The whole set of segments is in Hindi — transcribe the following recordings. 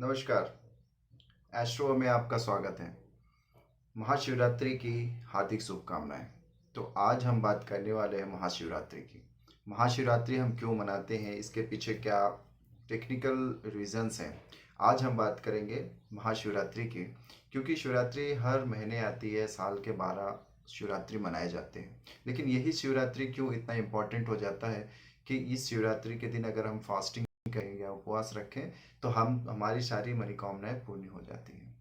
नमस्कार। एस्ट्रो में आपका स्वागत है। महाशिवरात्रि की हार्दिक शुभकामनाएं। तो आज हम बात करने वाले हैं महाशिवरात्रि की। महाशिवरात्रि हम क्यों मनाते हैं, इसके पीछे क्या टेक्निकल रीजंस हैं। आज हम बात करेंगे महाशिवरात्रि की, क्योंकि शिवरात्रि हर महीने आती है। साल के 12 शिवरात्रि मनाए जाते हैं, लेकिन यही शिवरात्रि क्यों इतना इम्पोर्टेंट हो जाता है कि इस शिवरात्रि के दिन अगर हम फास्टिंग करें या उपवास रखें तो हम हमारी सारी मनोकामनाएं पूर्ण हो जाती हैं।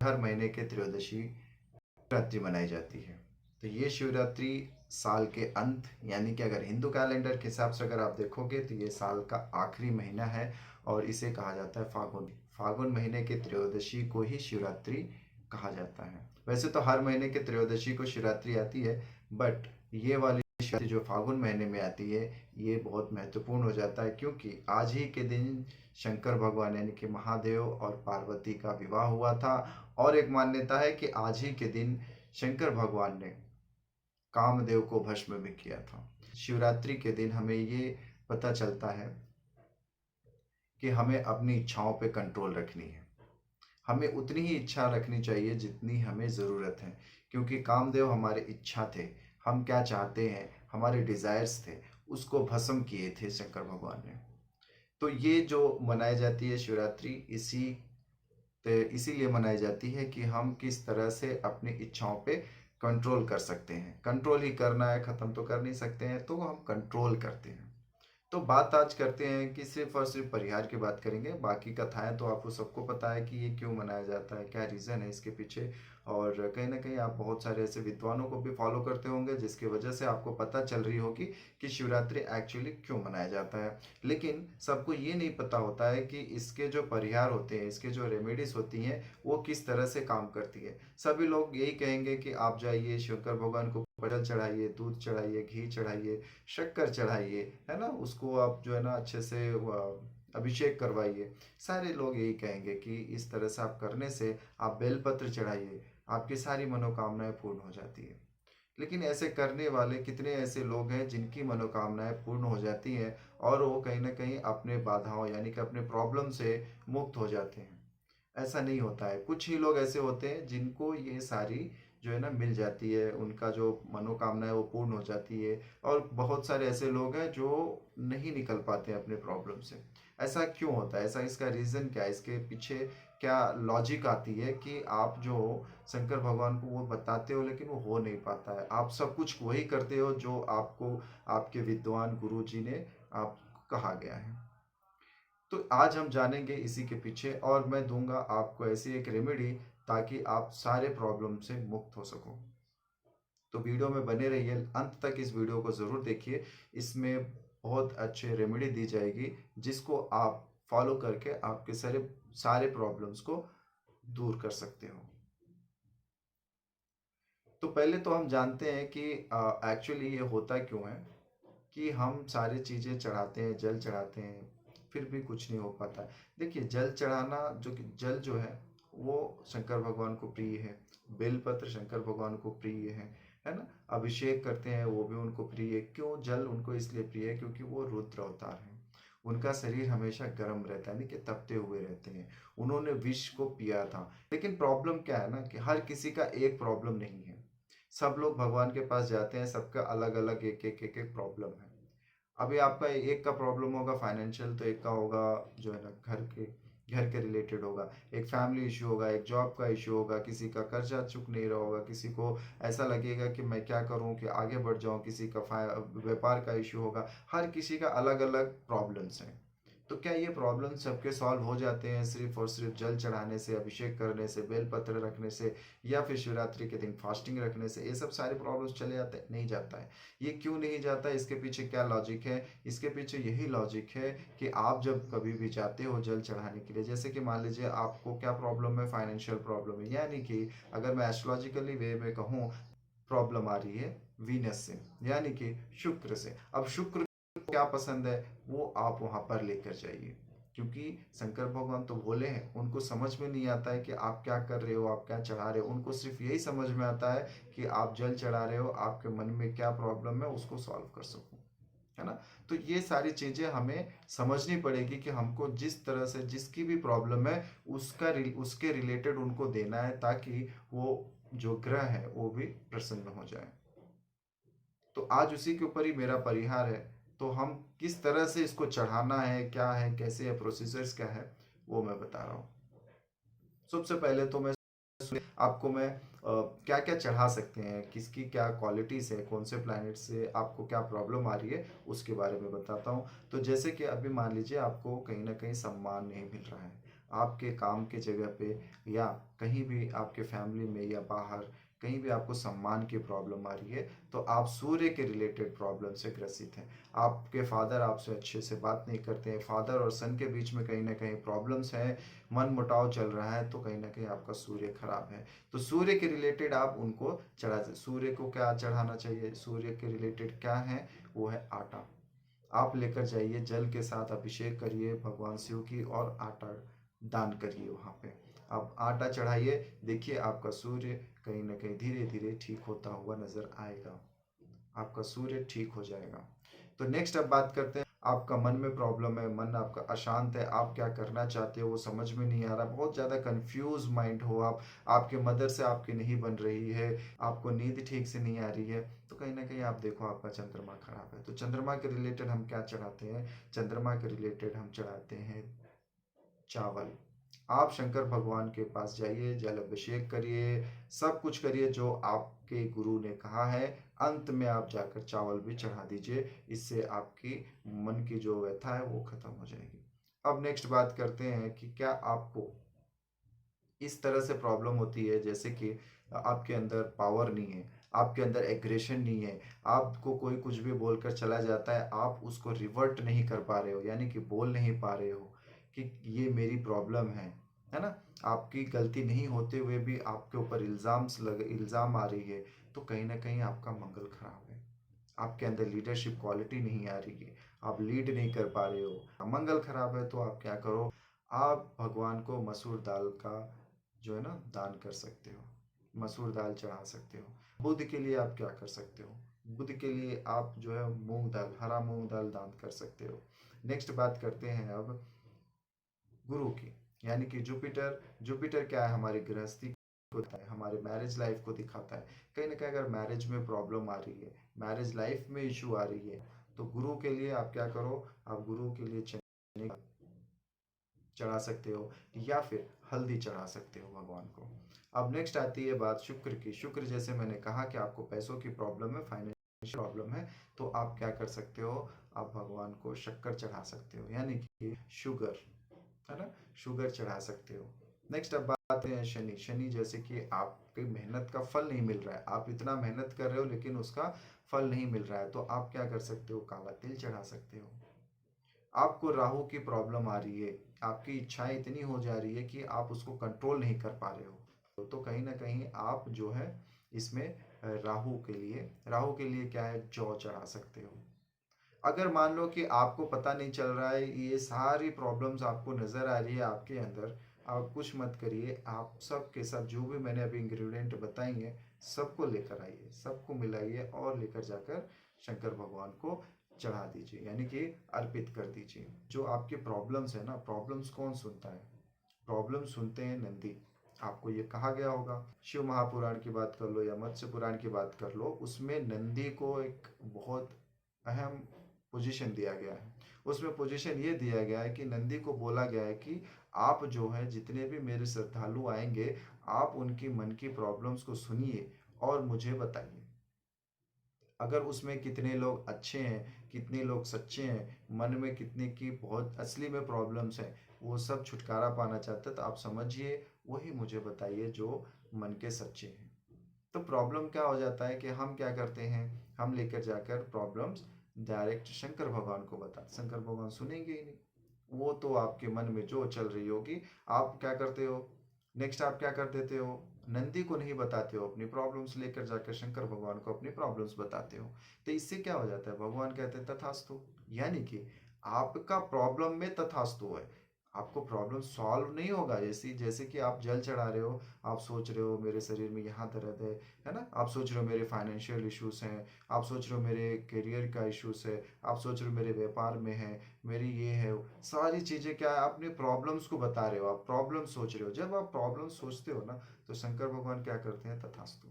हर महीने के त्रयोदशी शिवरात्रि मनाई जाती है। तो ये शिवरात्रि साल के अंत, यानी कि अगर हिंदू कैलेंडर के हिसाब से अगर आप देखोगे तो ये साल का आखिरी महीना है और इसे कहा जाता है फागुन। फागुन महीने के त्रयोदशी को ही शिवरात्रि कहा जाता है। वैसे तो हर महीने के त्रयोदशी को शिवरात्रि आती है, बट ये वाली शिवरात्रि जो फागुन महीने में आती है ये बहुत महत्वपूर्ण हो जाता है, क्योंकि आज ही के दिन शंकर भगवान यानी कि महादेव और पार्वती का विवाह हुआ था। और एक मान्यता है कि आज ही के दिन शंकर भगवान ने कामदेव को भस्म में किया था। शिवरात्रि के दिन हमें ये पता चलता है कि हमें अपनी इच्छाओं पे कंट्रोल रखनी है। हमें उतनी ही इच्छा रखनी चाहिए जितनी हमें ज़रूरत है, क्योंकि कामदेव हमारे इच्छा थे। हम क्या चाहते हैं, हमारे डिज़ायर्स थे, उसको भस्म किए थे शंकर भगवान ने। तो ये जो मनाई जाती है शिवरात्रि, इसीलिए मनाई जाती है कि हम किस तरह से अपनी इच्छाओं पे कंट्रोल कर सकते हैं। कंट्रोल ही करना है, ख़त्म तो कर नहीं सकते हैं, तो हम कंट्रोल करते हैं। तो बात आज करते हैं कि सिर्फ और सिर्फ परिहार की बात करेंगे। बाकी कथाएं तो आपको सबको पता है कि ये क्यों मनाया जाता है, क्या रीज़न है इसके पीछे। और कहीं ना कहीं आप बहुत सारे ऐसे विद्वानों को भी फॉलो करते होंगे, जिसकी वजह से आपको पता चल रही होगी कि शिवरात्रि एक्चुअली क्यों मनाया जाता है। लेकिन सबको ये नहीं पता होता है कि इसके जो परिहार होते हैं, इसके जो रेमेडीज होती हैं, वो किस तरह से काम करती है। सभी लोग यही कहेंगे कि आप जाइए शंकर भगवान को जल चढ़ाइए, दूध चढ़ाइए, घी चढ़ाइए, शक्कर चढ़ाइए, है ना, उसको आप जो है ना अच्छे से अभिषेक करवाइए। सारे लोग यही कहेंगे कि इस तरह से आप करने से, आप बेलपत्र चढ़ाइए, आपकी सारी मनोकामनाएं पूर्ण हो जाती है। लेकिन ऐसे करने वाले कितने ऐसे लोग हैं जिनकी मनोकामनाएं पूर्ण हो जाती हैं और वो कहीं ना कहीं अपने बाधाओं यानी कि अपने प्रॉब्लम से मुक्त हो जाते हैं। ऐसा नहीं होता है। कुछ ही लोग ऐसे होते हैं जिनको ये सारी जो है ना मिल जाती है, उनका जो मनोकामना है वो पूर्ण हो जाती है। और बहुत सारे ऐसे लोग हैं जो नहीं निकल पाते हैं अपने प्रॉब्लम से। ऐसा क्यों होता है, ऐसा इसका रीज़न क्या है, इसके पीछे क्या लॉजिक आती है कि आप जो शंकर भगवान को वो बताते हो लेकिन वो हो नहीं पाता है। आप सब कुछ वही करते हो जो आपको आपके विद्वान गुरु जी ने आप कहा गया है। तो आज हम जानेंगे इसी के पीछे, और मैं दूंगा आपको ऐसी एक रेमेडी ताकि आप सारे प्रॉब्लम से मुक्त हो सको। तो वीडियो में बने रहिए, अंत तक इस वीडियो को ज़रूर देखिए। इसमें बहुत अच्छे रेमेडी दी जाएगी जिसको आप फॉलो करके आपके सारे सारे प्रॉब्लम्स को दूर कर सकते हो। तो पहले तो हम जानते हैं कि एक्चुअली ये होता क्यों है कि हम सारी चीज़ें चढ़ाते हैं, जल चढ़ाते हैं, फिर भी कुछ नहीं हो पाता है। देखिए, जल चढ़ाना, जो कि जल जो है वो शंकर भगवान को प्रिय है। बेलपत्र शंकर भगवान को प्रिय है ना। अभिषेक करते हैं वो भी उनको प्रिय है। क्यों जल उनको इसलिए प्रिय है, क्योंकि वो रुद्र अवतार हैं। उनका शरीर हमेशा गर्म रहता है, यानी कि तपते हुए रहते हैं। उन्होंने विष को पिया था। लेकिन प्रॉब्लम क्या है ना कि हर किसी का एक प्रॉब्लम नहीं है। सब लोग भगवान के पास जाते हैं, सबका अलग अलग एक एक प्रॉब्लम है। अभी आपका एक का प्रॉब्लम होगा फाइनेंशियल, तो एक का होगा जो है ना घर के रिलेटेड होगा। एक फैमिली इशू होगा, एक जॉब का इशू होगा, किसी का कर्जा चुक नहीं रहा होगा, किसी को ऐसा लगेगा कि मैं क्या करूं कि आगे बढ़ जाऊं, किसी का व्यापार का इशू होगा। हर किसी का अलग अलग प्रॉब्लम्स हैं। तो क्या ये प्रॉब्लम सबके सॉल्व हो जाते हैं सिर्फ और सिर्फ जल चढ़ाने से, अभिषेक करने से, बेलपत्र रखने से, या फिर शिवरात्रि के दिन फास्टिंग रखने से ये सब सारे प्रॉब्लम्स चले जाते हैं? नहीं जाता है। ये क्यों नहीं जाता, इसके पीछे क्या लॉजिक है? इसके पीछे यही लॉजिक है कि आप जब कभी भी जाते हो जल चढ़ाने के लिए, जैसे कि मान लीजिए आपको क्या प्रॉब्लम है, फाइनेंशियल प्रॉब्लम है, यानी कि अगर मैं एस्ट्रोलॉजिकली वे में कहूँ, प्रॉब्लम आ रही है वीनस से, यानी कि शुक्र से। अब शुक्र को क्या पसंद है वो आप वहां पर लेकर जाइए, क्योंकि शंकर भगवान तो भोले हैं, उनको समझ में नहीं आता है कि आप क्या कर रहे हो, आप क्या चढ़ा रहे हो। उनको सिर्फ यही समझ में आता है कि आप जल चढ़ा रहे हो, आपके मन में क्या प्रॉब्लम है उसको सॉल्व कर सको, है ना? तो ये सारी चीज़ें हमें समझनी पड़ेगी कि हमको जिस तरह से जिसकी भी प्रॉब्लम है उसके रिलेटेड उनको देना है, ताकि वो जो ग्रह है वो भी प्रसन्न हो जाए। तो आज उसी के ऊपर ही मेरा परिहार है। तो हम किस तरह से इसको चढ़ाना है, कैसे है, प्रोसीजर्स क्या है, वो मैं बता रहा हूँ। सबसे पहले तो आपको मैं क्या-क्या चढ़ा सकते हैं, किसकी क्या क्वालिटीज़ है, कौन से प्लैनेट से आपको क्या प्रॉब्लम आ रही है, उसके बारे में बताता हूँ। तो जैसे कि अभी मान लीजिए आपको कहीं न कहीं सम्मान नहीं मिल रहा है। आपके काम की जगह पे या कहीं भी आपके फैमिली में या बाहर कहीं भी आपको सम्मान की प्रॉब्लम आ रही है, तो आप सूर्य के रिलेटेड प्रॉब्लम से ग्रसित हैं। आपके फादर आपसे अच्छे से बात नहीं करते हैं, फादर और सन के बीच में कहीं न कहीं प्रॉब्लम्स हैं, मनमुटाव चल रहा है, तो कहीं न कहीं आपका सूर्य खराब है। तो सूर्य के रिलेटेड आप उनको सूर्य को क्या चढ़ाना चाहिए, सूर्य के रिलेटेड क्या है, वो है आटा। आप लेकर जाइए, जल के साथ अभिषेक करिए भगवान शिव की और आटा दान करिए वहाँ पे। आप आटा चढ़ाइए, देखिए आपका सूर्य कहीं न कहीं धीरे-धीरे ठीक होता हुआ नज़र आएगा। आपका सूर्य ठीक हो जाएगा। तो नेक्स्ट अब बात करते हैं, आपका मन में प्रॉब्लम है, मन आपका अशांत है, आप क्या करना चाहते हो वो समझ में नहीं आ रहा, बहुत ज़्यादा कंफ्यूज माइंड हो आप, आपके मदर से आपकी नहीं बन रही है, आपको नींद ठीक से नहीं आ रही है, तो कहीं ना कहीं आप देखो आपका चंद्रमा खराब है। तो चंद्रमा के रिलेटेड हम क्या चढ़ाते हैं, चंद्रमा के रिलेटेड हम चढ़ाते हैं चावल। आप शंकर भगवान के पास जाइए, जल अभिषेक करिए, सब कुछ करिए जो आपके गुरु ने कहा है। अंत में आप जाकर चावल भी चढ़ा दीजिए, इससे आपकी मन की जो व्यथा है वो खत्म हो जाएगी। अब नेक्स्ट बात करते हैं कि क्या आपको इस तरह से प्रॉब्लम होती है, जैसे कि आपके अंदर पावर नहीं है, आपके अंदर एग्रेशन नहीं है, आपको कोई कुछ भी बोलकर चला जाता है, आप उसको रिवर्ट नहीं कर पा रहे हो, यानी कि बोल नहीं पा रहे हो कि ये मेरी प्रॉब्लम है ना? आपकी गलती नहीं होते हुए भी आपके ऊपर इल्ज़ाम आ रही है, तो कहीं ना कहीं आपका मंगल खराब है। आपके अंदर लीडरशिप क्वालिटी नहीं आ रही है, आप लीड नहीं कर पा रहे हो, मंगल खराब है, तो आप क्या करो, आप भगवान को मसूर दाल का जो है ना दान कर सकते हो, मसूर दाल चढ़ा सकते हो। बुध के लिए आप क्या कर सकते हो, बुध के लिए आप जो है मूंग दाल, हरा मूंग दाल दान कर सकते हो। नेक्स्ट बात करते हैं अब गुरु की, यानी कि जुपिटर। जुपिटर क्या है, हमारी गृहस्थी को दिखाता है, हमारे मैरिज लाइफ को दिखाता है। कहीं ना कहीं अगर मैरिज में प्रॉब्लम आ रही है, मैरिज लाइफ में इशू आ रही है, तो गुरु के लिए आप क्या करो, आप गुरु के लिए चने चढ़ा सकते हो या फिर हल्दी चढ़ा सकते हो भगवान को। अब नेक्स्ट आती है बात शुक्र की। शुक्र जैसे मैंने कहा कि आपको पैसों की प्रॉब्लम है, फाइनेंशियल प्रॉब्लम है, तो आप क्या कर सकते हो, आप भगवान को शक्कर चढ़ा सकते हो, यानी कि शुगर, है ना, शुगर चढ़ा सकते हो। नेक्स्ट अब बात है शनि। शनि जैसे कि आपकी मेहनत का फल नहीं मिल रहा है, आप इतना मेहनत कर रहे हो लेकिन उसका फल नहीं मिल रहा है, तो आप क्या कर सकते हो, काला तिल चढ़ा सकते हो। आपको राहु की प्रॉब्लम आ रही है, आपकी इच्छाएं इतनी हो जा रही है कि आप उसको कंट्रोल नहीं कर पा रहे हो, तो कहीं ना कहीं आप जो है इसमें राहु के लिए क्या है, जौ चढ़ा सकते हो। अगर मान लो कि आपको पता नहीं चल रहा है, ये सारी प्रॉब्लम्स आपको नज़र आ रही है आपके अंदर, आप कुछ मत करिए, आप सब के सब जो भी मैंने अभी इंग्रेडिएंट बताई हैं सबको लेकर आइए, सबको मिलाइए और लेकर जाकर शंकर भगवान को चढ़ा दीजिए, यानी कि अर्पित कर दीजिए। जो आपकी प्रॉब्लम्स है ना, प्रॉब्लम्स कौन सुनता है, प्रॉब्लम सुनते हैं नंदी। आपको ये कहा गया होगा, शिव महापुराण की बात कर लो या मत्स्य पुराण की बात कर लो, उसमें नंदी को एक बहुत अहम पोजीशन दिया गया है। उसमें पोजीशन ये दिया गया है कि नंदी को बोला गया है कि आप जो है जितने भी मेरे श्रद्धालु आएंगे, आप उनकी मन की प्रॉब्लम्स को सुनिए और मुझे बताइए। अगर उसमें कितने लोग अच्छे हैं, कितने लोग सच्चे हैं, मन में कितने की बहुत असली में प्रॉब्लम्स हैं, वो सब छुटकारा पाना चाहते हैं, तो आप समझिए वही मुझे बताइए जो मन के सच्चे हैं। तो प्रॉब्लम क्या हो जाता है कि हम क्या करते हैं, हम लेकर जाकर प्रॉब्लम्स डायरेक्ट शंकर भगवान को बताते, शंकर भगवान सुनेंगे ही नहीं, वो तो आपके मन में जो चल रही होगी। आप क्या करते हो, नेक्स्ट आप क्या कर देते हो, नंदी को नहीं बताते हो अपनी प्रॉब्लम्स, लेकर जाकर शंकर भगवान को अपनी प्रॉब्लम्स बताते हो। तो इससे क्या हो जाता है, भगवान कहते हैं तथास्तु, यानी कि आपका प्रॉब्लम में तथास्तु है। आपको प्रॉब्लम सॉल्व नहीं होगा। जैसे जैसे कि आप जल चढ़ा रहे हो, आप सोच रहे हो मेरे शरीर में यहाँ दर्द है ना? आप सोच रहे हो मेरे फाइनेंशियल इश्यूज़ हैं, आप सोच रहे हो मेरे करियर का इश्यूज़ है, आप सोच रहे हो मेरे व्यापार में है, मेरी ये है, सारी चीज़ें क्या है, अपने प्रॉब्लम्स को बता रहे हो, आप प्रॉब्लम सोच रहे हो। जब आप प्रॉब्लम सोचते हो ना, तो शंकर भगवान क्या करते हैं, तथास्तु,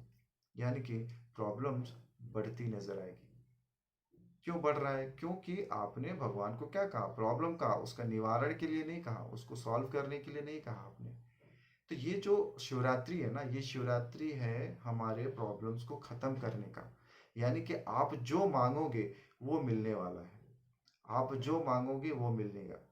यानी कि प्रॉब्लम्स बढ़ती नजर आएगी। क्यों बढ़ रहा है? क्योंकि आपने भगवान को क्या कहा, प्रॉब्लम कहा, उसका निवारण के लिए नहीं कहा, उसको सॉल्व करने के लिए नहीं कहा आपने। तो ये जो शिवरात्रि है ना, ये शिवरात्रि है हमारे प्रॉब्लम्स को खत्म करने का। यानी कि आप जो मांगोगे वो मिलने वाला है, आप जो मांगोगे वो मिलेगा।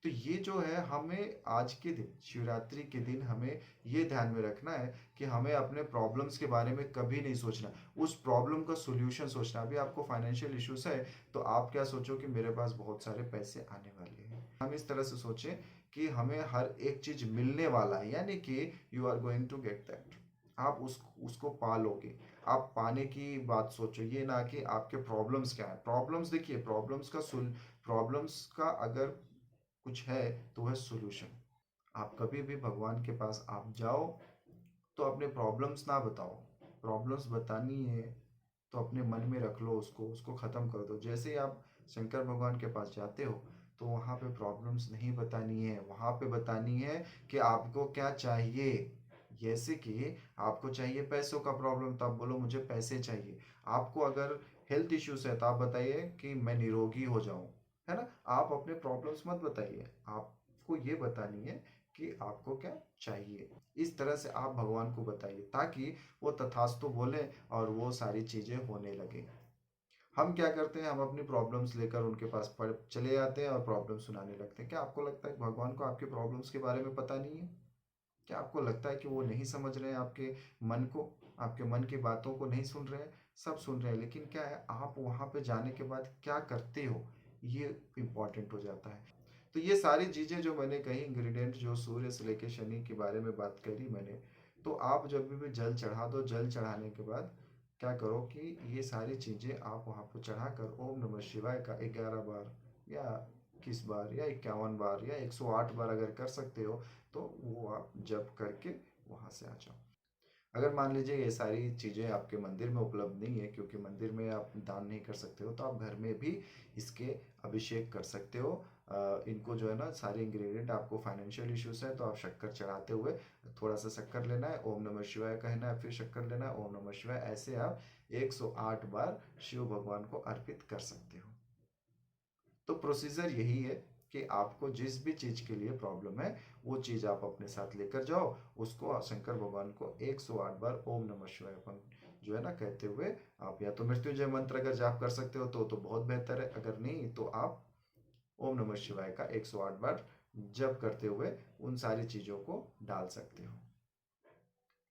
तो ये जो है, हमें आज के दिन, शिवरात्रि के दिन, हमें ये ध्यान में रखना है कि हमें अपने प्रॉब्लम्स के बारे में कभी नहीं सोचना, उस प्रॉब्लम का सोल्यूशन सोचना। अभी आपको फाइनेंशियल इश्यूज है, तो आप क्या सोचो कि मेरे पास बहुत सारे पैसे आने वाले हैं। हम इस तरह से सोचें कि हमें हर एक चीज मिलने वाला है, यानी कि you are going to get that. आप उसको पालोगे। आप पाने की बात सोचो, ये ना कि आपके प्रॉब्लम्स क्या है। प्रॉब्लम्स देखिए, प्रॉब्लम्स का अगर कुछ है तो वह सॉल्यूशन। आप कभी भी भगवान के पास आप जाओ तो अपने प्रॉब्लम्स ना बताओ। प्रॉब्लम्स बतानी है तो अपने मन में रख लो, उसको ख़त्म कर दो। जैसे ही आप शंकर भगवान के पास जाते हो, तो वहाँ पे प्रॉब्लम्स नहीं बतानी है, वहाँ पे बतानी है कि आपको क्या चाहिए। जैसे कि आपको चाहिए पैसों का प्रॉब्लम, तो आप बोलो मुझे पैसे चाहिए। आपको अगर हेल्थ इश्यूज है, तो आप बताइए कि मैं निरोगी हो जाऊं, है ना? आप अपने प्रॉब्लम्स मत बताइए, आपको ये बतानी है कि आपको क्या चाहिए। इस तरह से आप भगवान को बताइए, ताकि वो तथास्तु बोले और वो सारी चीजें होने लगे। हम क्या करते हैं, हम अपनी प्रॉब्लम्स लेकर उनके पास पढ़ चले जाते हैं और प्रॉब्लम सुनाने लगते हैं। क्या आपको लगता है कि भगवान को आपके प्रॉब्लम्स के बारे में पता नहीं है? क्या आपको लगता है कि वो नहीं समझ रहे हैं आपके मन को, आपके मन की बातों को नहीं सुन रहे हैं? सब सुन रहे हैं, लेकिन क्या है, आप वहां पे जाने के बाद क्या करते हो, ये इंपॉर्टेंट हो जाता है। तो ये सारी चीजें जो मैंने कही, इंग्रेडिएंट, जो सूर्य से लेके शनि के बारे में बात करी मैंने, तो आप जब भी जल चढ़ा दो, जल चढ़ाने के बाद क्या करो कि ये सारी चीजें आप वहां पर चढ़ाकर ओम नमः शिवाय का 11 बार या 21 बार या 51 बार या 108 बार अगर कर सकते हो, तो वो आप जप करके वहां से आ जाओ। अगर मान लीजिए ये सारी चीज़ें आपके मंदिर में उपलब्ध नहीं है, क्योंकि मंदिर में आप दान नहीं कर सकते हो, तो आप घर में भी इसके अभिषेक कर सकते हो। इनको जो है ना, सारे इंग्रेडिएंट, आपको फाइनेंशियल इश्यूज है तो आप शक्कर चढ़ाते हुए थोड़ा सा शक्कर लेना है, ओम नमः शिवाय कहना है, फिर शक्कर लेना है, ओम नमः शिवाय, ऐसे आप 108 बार शिव भगवान को अर्पित कर सकते हो। तो प्रोसीजर यही है कि आपको जिस भी चीज के लिए प्रॉब्लम है, वो चीज आप अपने साथ लेकर जाओ, उसको शंकर भगवान को 108 बार ओम नमः शिवाय अपन जो है ना कहते हुए, आप या तो मृत्युंजय मंत्र अगर जाप कर सकते हो तो बहुत बेहतर है, अगर नहीं तो आप ओम नमः शिवाय का 108 बार जप करते हुए उन सारी चीजों को डाल सकते हो।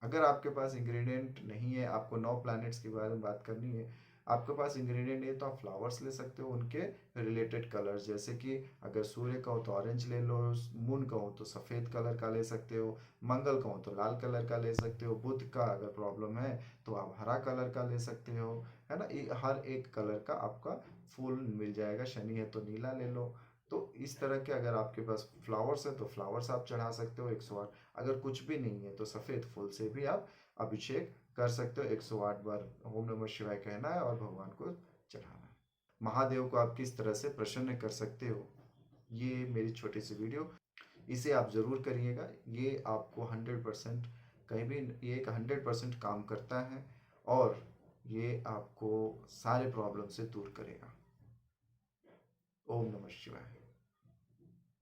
अगर आपके पास इंग्रेडिएंट नहीं है, आपको 9 प्लैनेट्स के बारे में बात करनी है, आपके पास इंग्रेडिएंट नहीं है, तो आप फ्लावर्स ले सकते हो, उनके रिलेटेड कलर्स, जैसे कि अगर सूर्य का हो तो ऑरेंज ले लो, मून का हो तो सफ़ेद कलर का ले सकते हो, मंगल का हो तो लाल कलर का ले सकते हो, बुध का अगर प्रॉब्लम है तो आप हरा कलर का ले सकते हो, है ना? हर एक कलर का आपका फूल मिल जाएगा। शनि है तो नीला ले लो। तो इस तरह के अगर आपके पास फ्लावर्स है तो फ्लावर्स आप चढ़ा सकते हो 108। अगर कुछ भी नहीं है तो सफ़ेद फूल से भी आप अभिषेक कर सकते हो। 108 बार ओम नमः शिवाय कहना है और भगवान को चढ़ाना है। महादेव को आप किस तरह से प्रसन्न कर सकते हो, ये मेरी छोटी सी वीडियो, इसे आप ज़रूर करिएगा। ये आपको 100% कहीं भी, ये एक 100% काम करता है और ये आपको सारे प्रॉब्लम से दूर करेगा। ओम नमः शिवाय।